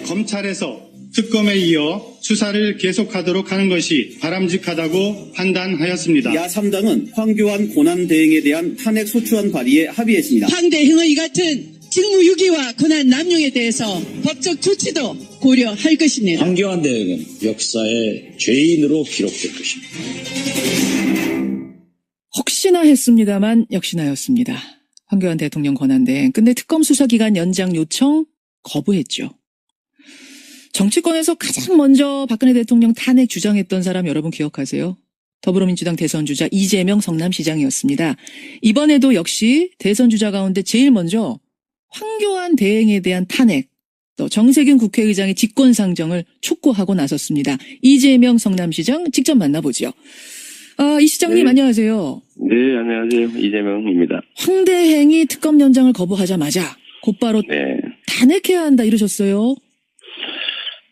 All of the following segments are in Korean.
검찰에서 특검에 이어 수사를 계속하도록 하는 것이 바람직하다고 판단하였습니다. 야3당은 황교안 권한대행에 대한 탄핵 소추안 발의에 합의했습니다. 황대행의 이 같은 직무유기와 권한 남용에 대해서 법적 조치도 고려할 것입니다. 황교안 대행은 역사의 죄인으로 기록될 것입니다. 혹시나 했습니다만 역시나였습니다. 황교안 대통령 권한대행. 근데 특검 수사기간 연장 요청 거부했죠. 정치권에서 가장 먼저 박근혜 대통령 탄핵 주장했던 사람 여러분 기억하세요? 더불어민주당 대선 주자 이재명 성남시장이었습니다. 이번에도 역시 대선 주자 가운데 제일 먼저 황교안 대행에 대한 탄핵, 또 정세균 국회의장의 직권상정을 촉구하고 나섰습니다. 이재명 성남시장 직접 만나보죠. 이 시장님, 네. 안녕하세요. 네, 안녕하세요. 이재명입니다. 황 대행이 특검 연장을 거부하자마자 곧바로 네. 탄핵해야 한다 이러셨어요.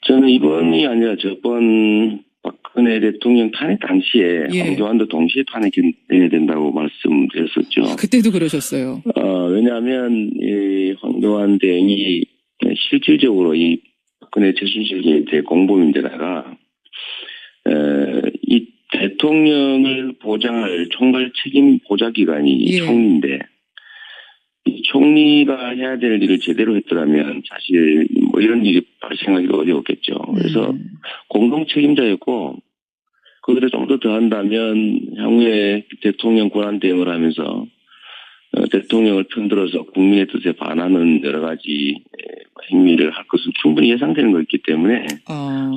저는 이번이 아니라 저번 박근혜 대통령 탄핵 당시에 예. 황교안도 동시에 탄핵해야 된다고 말씀드렸었죠. 그때도 그러셨어요. 왜냐하면 이 황교안 대행이 실질적으로 이 박근혜 최순실 제 공범인데다가 이 대통령을 보장할 총괄 책임 보좌기관이 예. 총리인데 이 총리가 해야 될 일을 제대로 했더라면 사실 뭐 이런 일이 발생하기가 어려웠겠죠. 그래서 공동 책임자였고 거기다 좀 더 더한다면 향후에 대통령 권한 대행을 하면서 대통령을 편들어서 국민의 뜻에 반하는 여러 가지 행위를 할 것은 충분히 예상되는 거였기 때문에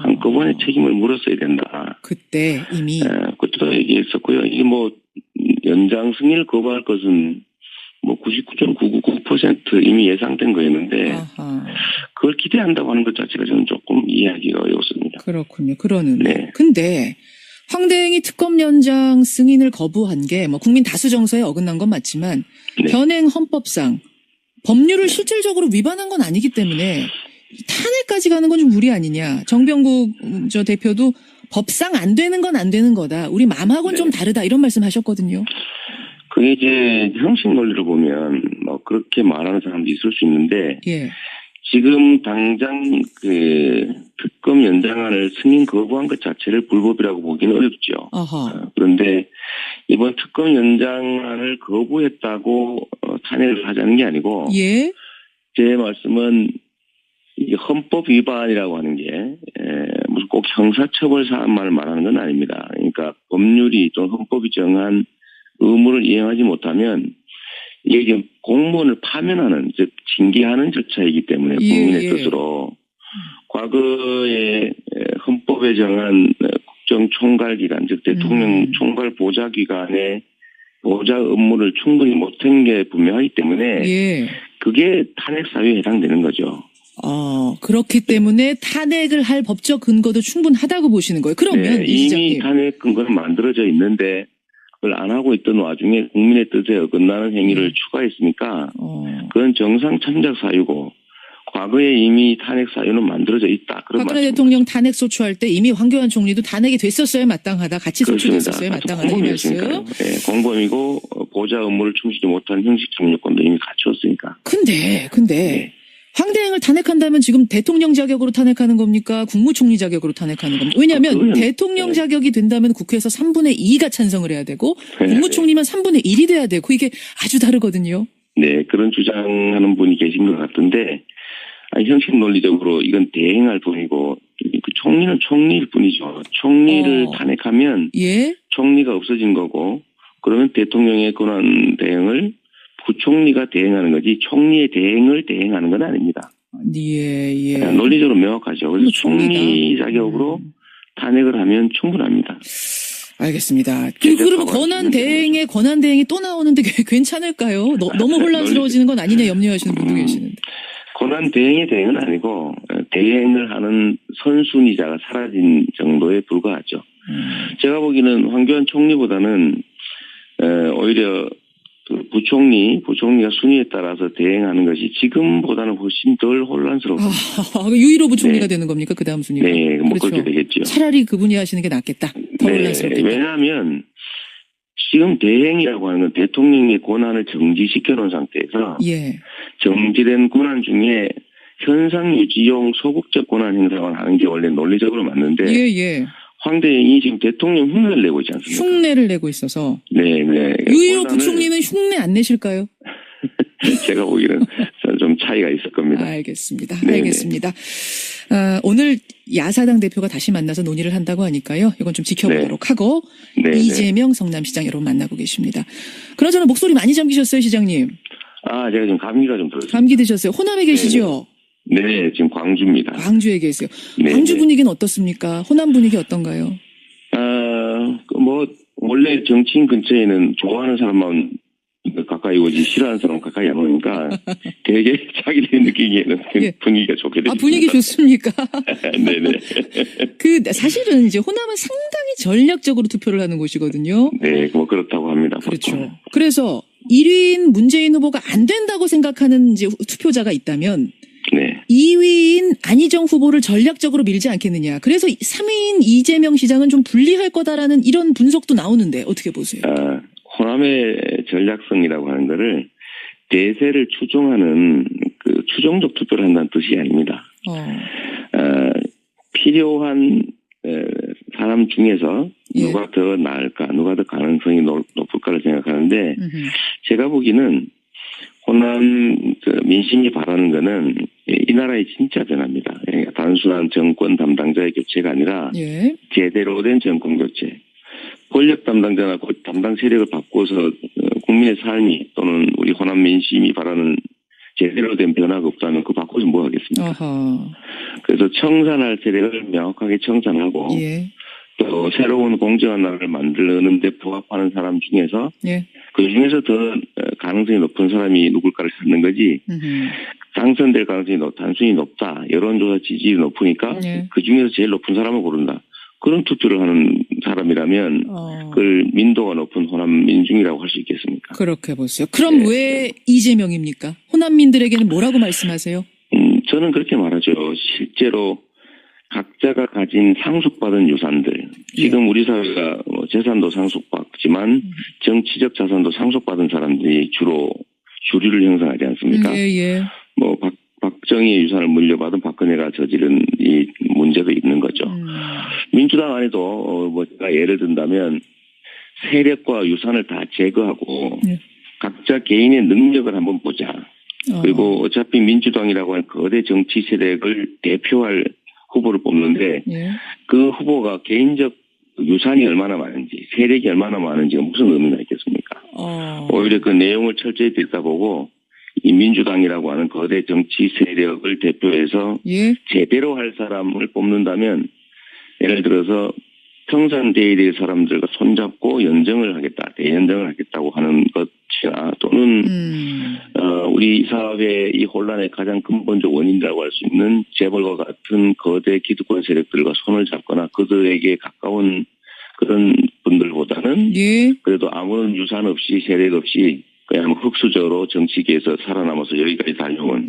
한꺼번에 책임을 물었어야 된다. 그때 이미 그때도 얘기했었고요. 이게 뭐 연장 승인을 거부할 것은 뭐 99.999% 이미 예상된 거였는데 그걸 기대한다고 하는 것 자체가 저는 조금 이해하기가 어렵습니다. 그렇군요. 그러는. 네. 근데 황 대행이 특검 연장 승인을 거부한 게 뭐 국민 다수 정서에 어긋난 건 맞지만 네. 현행 헌법상 법률을 실질적으로 위반한 건 아니기 때문에 탄핵까지 가는 건 좀 무리 아니냐. 정병국 저 대표도 법상 안 되는 건 안 되는 거다. 우리 마음하고는 네. 좀 다르다 이런 말씀하셨거든요. 그게 이제 형식 논리를 보면 뭐 그렇게 말하는 사람도 있을 수 있는데 예. 지금 당장 그 특검 연장안을 승인 거부한 것 자체를 불법이라고 보기는 어렵죠. 그런데 이번 특검 연장안을 거부했다고 탄핵을 하자는 게 아니고 예. 제 말씀은 이게 헌법 위반이라고 하는 게 무슨 꼭 형사처벌 사안만을 말하는 건 아닙니다. 그러니까 법률이 또는 헌법이 정한 의무를 이행하지 못하면 이게 공무원을 파면하는 즉 징계하는 절차이기 때문에 국민의 뜻으로 과거에 헌법에 정한 국정총괄기관 즉 대통령 총괄 보좌기관의 보좌 업무를 충분히 못한 게 분명하기 때문에 예. 그게 탄핵 사유에 해당되는 거죠. 그렇기 때문에 탄핵을 할 법적 근거도 충분하다고 보시는 거예요. 그러면 네, 이 시장님. 이미 탄핵 근거는 만들어져 있는데 그걸 안 하고 있던 와중에 국민의 뜻에 어긋나는 행위를 추가했으니까 그건 정상 참작 사유고 과거에 이미 탄핵 사유는 만들어져 있다. 그런 박근혜 대통령 탄핵 소추할 때 이미 황교안 총리도 탄핵이 됐었어야 마땅하다. 같이 소추됐었어야 마땅하다. 이 말씀. 네, 공범이고 보좌 업무를 충실히 못한 형식적 요건도 이미 갖추었으니까. 근데 네. 황 대행을 탄핵한다면 지금 대통령 자격으로 탄핵하는 겁니까? 국무총리 자격으로 탄핵하는 겁니까? 왜냐하면 대통령 자격이 된다면 국회에서 3분의 2가 찬성을 해야 되고 국무총리면 3분의 1이 돼야 되고 이게 아주 다르거든요. 네, 그런 주장하는 분이 계신 것 같은데 형식 논리적으로 이건 대행할 뿐이고 그 총리는 총리일 뿐이죠. 총리를 탄핵하면 총리가 없어진 거고 그러면 대통령의 권한 대행을 부총리가 대행하는 거지 총리의 대행을 대행하는 건 아닙니다. 예. 논리적으로 명확하죠. 그래서 총리 자격으로 탄핵을 하면 충분합니다. 알겠습니다. 그러면 권한 대행이 또 나오는데 괜찮을까요? 너무 혼란스러워지는 건 아니냐 염려하시는 분도 계시는데. 권한 대행의 대행은 아니고 대행을 하는 선순위자가 사라진 정도에 불과하죠. 제가 보기에는 황교안 총리보다는 오히려 그 부총리가 순위에 따라서 대행하는 것이 지금보다는 훨씬 덜 혼란스럽습니다. 유일호 부총리가 되는 겁니까? 그 다음 순위가? 네, 뭐 그렇게 되겠죠. 차라리 그분이 하시는 게 낫겠다. 더 혼란스럽겠다. 왜냐하면 지금 대행이라고 하는 건 대통령의 권한을 정지시켜 놓은 상태에서 정지된 권한 중에 현상 유지용 소극적 권한 행사만 하는 게 원래 논리적으로 맞는데 예. 황 대행이 지금 대통령 흉내를 내고 있지 않습니까? 흉내를 내고 있어서. 네. 유일호 권한을 부총리는 흉내 안 내실까요? 제가 보기에는 좀 차이가 있을 겁니다. 알겠습니다. 네네. 알겠습니다. 오늘 야사당 대표가 다시 만나서 논의를 한다고 하니까요. 이건 좀 지켜보도록 하고 네. 이재명 성남시장 여러분 만나고 계십니다. 그나저나 목소리 많이 잠기셨어요, 시장님. 제가 지금 감기가 좀 들었어요. 감기 드셨어요. 호남에 계시죠? 네, 지금 광주입니다. 광주에 계세요. 네, 광주 네. 분위기는 어떻습니까? 호남 분위기 어떤가요? 원래 정치인 근처에는 좋아하는 사람만 가까이 오지 싫어하는 사람은 가까이 안 오니까 되게 자기들이 느끼기에는 예. 분위기가 좋게 됐습니다. 분위기 좋습니까? 네네. 사실은 이제 호남은 상당히 전략적으로 투표를 하는 곳이거든요. 네, 뭐 그렇다고 합니다. 그렇죠. 보통. 그래서 1위인 문재인 후보가 안 된다고 생각하는 이제 투표자가 있다면 네. 2위인 안희정 후보를 전략적으로 밀지 않겠느냐. 그래서 3위인 이재명 시장은 좀 불리할 거다라는 이런 분석도 나오는데 어떻게 보세요? 호남의 전략성이라고 하는 거를 대세를 추종하는 그 추종적 투표를 한다는 뜻이 아닙니다. 필요한 사람 중에서 누가 더 나을까, 누가 더 가능성이 높을까를 생각하는데 제가 보기에는 호남 민심이 바라는 거는 이 나라의 진짜 변화입니다. 그러니까 단순한 정권 담당자의 교체가 아니라 예. 제대로 된 정권 교체. 권력 담당자나 담당 세력을 바꿔서 국민의 삶이 또는 우리 호남 민심이 바라는 제대로 된 변화가 없다면 그거 바꿔서 뭐 하겠습니까? 아하. 그래서 청산할 세력을 명확하게 청산하고 예. 또 새로운 공정한 나라를 만드는 데 부합하는 사람 중에서 예. 그 중에서 더 가능성이 높은 사람이 누굴까를 찾는 거지 당선될 가능성이 단순히 높다. 여론조사 지지율이 높으니까 예. 그 중에서 제일 높은 사람을 고른다. 그런 투표를 하는 사람이라면 그걸 민도가 높은 호남 민중이라고 할 수 있겠습니까? 그렇게 보세요. 그럼 네. 왜 이재명입니까? 호남민들에게는 뭐라고 말씀하세요? 저는 그렇게 말하죠. 실제로 각자가 가진 상속받은 유산들. 지금 우리 사회가 재산도 상속받지만 정치적 자산도 상속받은 사람들이 주로 주류를 형성하지 않습니까? 예. 박정희의 유산을 물려받은 박근혜가 저지른 이 문제도 있는 거죠. 민주당 안에도 제가 예를 든다면 세력과 유산을 다 제거하고 각자 개인의 능력을 한번 보자. 그리고 어차피 민주당이라고 하는 거대 정치 세력을 대표할 후보를 뽑는데 그 후보가 개인적 유산이 얼마나 많은지 세력이 얼마나 많은지가 무슨 의미가 있겠습니까? 오히려 그 내용을 철저히 들여다보고 이 민주당이라고 하는 거대 정치 세력을 대표해서 제대로 할 사람을 뽑는다면 예를 들어서 평산돼야 될 사람들과 손잡고 연정을 하겠다, 대연정을 하겠다고 하는 것이나 또는 우리 사회의 이 혼란의 가장 근본적 원인이라고 할 수 있는 재벌과 같은 거대 기득권 세력들과 손을 잡거나 그들에게 가까운 그런 분들보다는 그래도 아무런 유산 없이 세력 없이 그냥 흑수저로 정치계에서 살아남아서 여기까지 달려온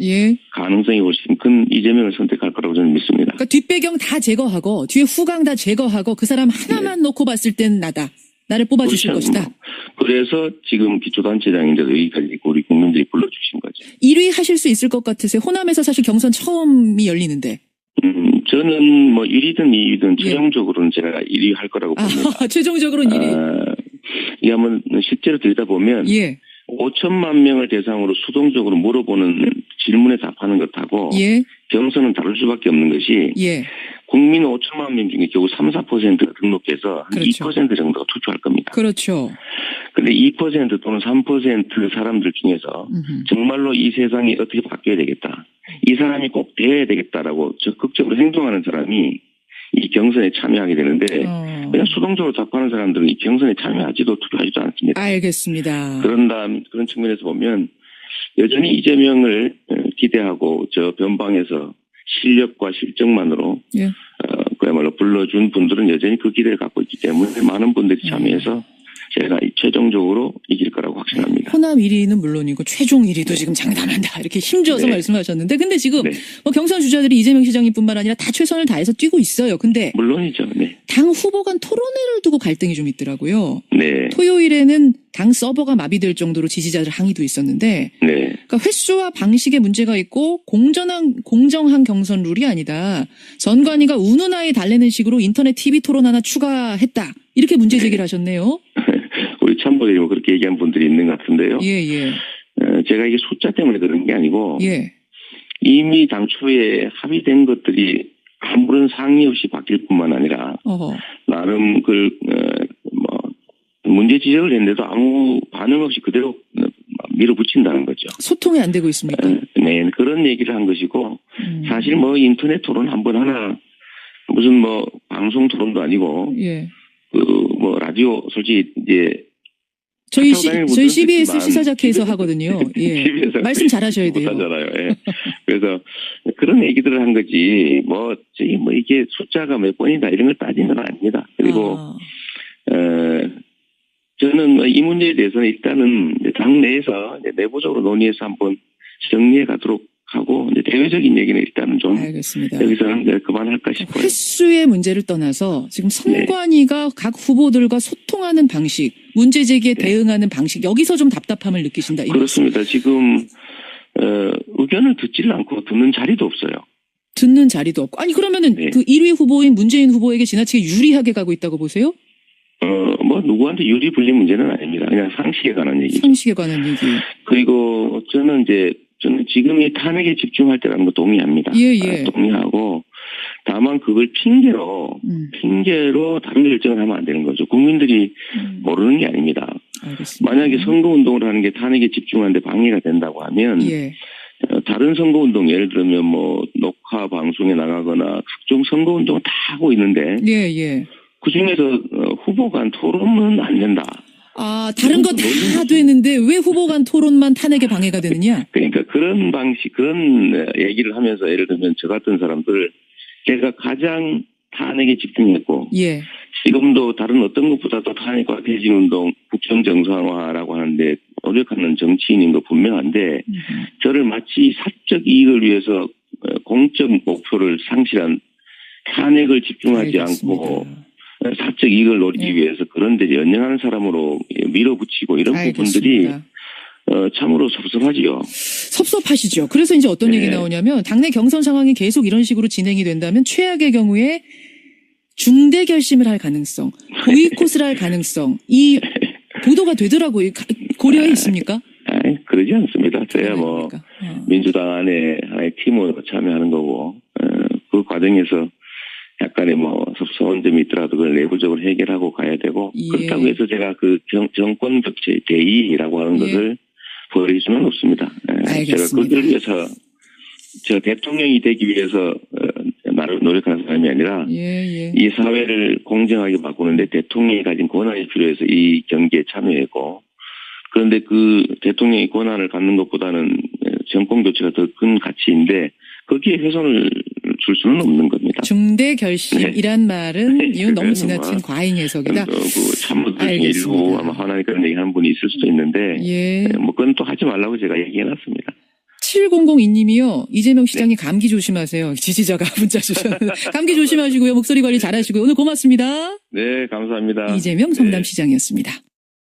가능성이 훨씬 큰 이재명을 선택할 거라고 저는 믿습니다. 그러니까 뒷배경 다 제거하고 뒤에 후광 다 제거하고 그 사람 하나만 놓고 봤을 땐 나를 뽑아주실 것이다. 그래서 지금 기초단체장인데도 여기까지 우리 국민들이 불러주신 거죠. 1위 하실 수 있을 것 같으세요? 호남에서 사실 경선 처음이 열리는데. 저는 1위든 2위든 최종적으로는 제가 1위 할 거라고 봅니다. 최종적으로는 1위. 이 한번 실제로 들여다보면 5천만 명을 대상으로 수동적으로 물어보는 질문에 답하는 것하고 경선은 다를 수밖에 없는 것이 국민 5천만 명 중에 겨우 3, 4%가 등록해서 한 2% 정도가 투표할 겁니다. 그런데 2% 또는 3% 사람들 중에서 정말로 이 세상이 어떻게 바뀌어야 되겠다. 이 사람이 꼭 되어야 되겠다라고 적극적으로 행동하는 사람이 이 경선에 참여하게 되는데 그냥 수동적으로 답하는 사람들은 이 경선에 참여하지도 투표하지도 않습니다. 알겠습니다. 그런 측면에서 보면 여전히 이재명을 기대하고 저 변방에서 실력과 실적만으로 그야말로 불러준 분들은 여전히 그 기대를 갖고 있기 때문에 많은 분들이 참여해서 제가 최종적으로 이길 거라고 확신합니다. 호남 1위는 물론이고 최종 1위도 지금 장담한다 이렇게 힘줘서 말씀하셨는데 근데 지금 경선 주자들이 이재명 시장님뿐만 아니라 다 최선을 다해서 뛰고 있어요. 근데 물론이죠. 당 후보 간 토론회를 두고 갈등이 좀 있더라고요. 네. 토요일에는 당 서버가 마비될 정도로 지지자들 항의도 있었는데 그러니까 그러니까 횟수와 방식에 문제가 있고 공정한 경선 룰이 아니다. 선관위가 운운하에 달래는 식으로 인터넷 TV 토론 하나 추가했다. 이렇게 문제 제기를 하셨네요. 우리 참모들이 뭐 그렇게 얘기한 분들이 있는 것 같은데요. 예. 제가 이게 숫자 때문에 그런 게 아니고 예. 이미 당초에 합의된 것들이 아무런 상의 없이 바뀔 뿐만 아니라 어허. 나름 문제 지적을 했는데도 아무 반응 없이 그대로 밀어붙인다는 거죠. 소통이 안 되고 있습니까? 네, 그런 얘기를 한 것이고 사실 뭐 인터넷 토론 한 번 하나 무슨 뭐 방송 토론도 아니고 예. 라디오 솔직히 이제 저희 분들은 CBS 듣지만 시사자케에서 하거든요. 예. 집에서 말씀 잘하셔야 돼요. 못하잖아요. 예. 그래서 그런 얘기들을 한 거지 이게 숫자가 몇 번이다 이런 걸 따지는 건 아닙니다. 그리고 저는 이 문제에 대해서는 일단은 당내에서 내부적으로 논의해서 한번 정리해 가도록 하고 대외적인 얘기는 일단은 좀 알겠습니다. 여기서는 그만할까 싶어요. 횟수의 문제를 떠나서 지금 선관위가 각 후보들과 소통하는 방식, 문제 제기에 대응하는 방식 여기서 좀 답답함을 느끼신다. 그렇습니다. 지금 의견을 듣지를 않고 듣는 자리도 없어요. 듣는 자리도 없고. 아니 그러면은 그 1위 후보인 문재인 후보에게 지나치게 유리하게 가고 있다고 보세요? 누구한테 유리 불린 문제는 아닙니다. 그냥 상식에 관한 얘기죠. 상식에 관한 얘기. 그리고 저는 지금 이 탄핵에 집중할 때라는 거 동의합니다. 예. 동의하고 다만 그걸 핑계로 다른 결정을 하면 안 되는 거죠. 국민들이 모르는 게 아닙니다. 알겠습니다. 만약에 선거운동을 하는 게 탄핵에 집중하는데 방해가 된다고 하면 다른 선거운동 예를 들면 녹화 방송에 나가거나 각종 선거운동을 다 하고 있는데 그중에서 후보 간 토론은 안 된다. 다른 거 다 되는데 왜 후보 간 토론만 탄핵에 방해가 되느냐? 그러니까 그런 얘기를 하면서 예를 들면 저 같은 사람들 제가 가장 탄핵에 집중했고 지금도 다른 어떤 것보다도 탄핵과 퇴진운동 국정정상화라고 하는데 노력하는 정치인인 거 분명한데 저를 마치 사적 이익을 위해서 공적 목표를 상실한 탄핵을 집중하지 않고 사적 이익을 노리기 위해서 그런데 연연하는 사람으로 밀어붙이고 이런 부분들이 참으로 섭섭하지요. 섭섭하시죠. 그래서 이제 어떤 얘기 나오냐면 당내 경선 상황이 계속 이런 식으로 진행이 된다면 최악의 경우에 중대 결심을 할 가능성, 보이콧을 할 가능성 이 보도가 되더라고요. 고려해 있습니까? 그러지 않습니다. 저야 민주당 안에 하나의 팀으로 참여하는 거고 그 과정에서 약간의 섭섭한 점이 있더라도 그걸 내부적으로 해결하고 가야 되고 그렇다고 해서 제가 그 정권 격차의 대의라고 하는 것을 버릴 수는 없습니다. 제가 그걸 위해서 제가 대통령이 되기 위해서 나를 노력하는 사람이 아니라 이 사회를 공정하게 바꾸는데 대통령이 가진 권한이 필요해서 이 경기에 참여했고 그런데 그 대통령이 권한을 갖는 것보다는 정권 교체가 더 큰 가치인데 거기에 훼손을 줄 수는 없는 겁니다. 중대 결심이란 말은 이건 너무 지나친 과잉 해석이다. 참모들 중에 일부 아마 하나의 그런 얘기하는 분이 있을 수도 있는데 그건 또 하지 말라고 제가 얘기해놨습니다. 7002님이요. 이재명 시장이 감기 조심하세요. 지지자가 문자 주셨는데 감기 조심하시고요. 목소리 관리 잘하시고요. 오늘 고맙습니다. 네, 감사합니다. 이재명 성남시장이었습니다.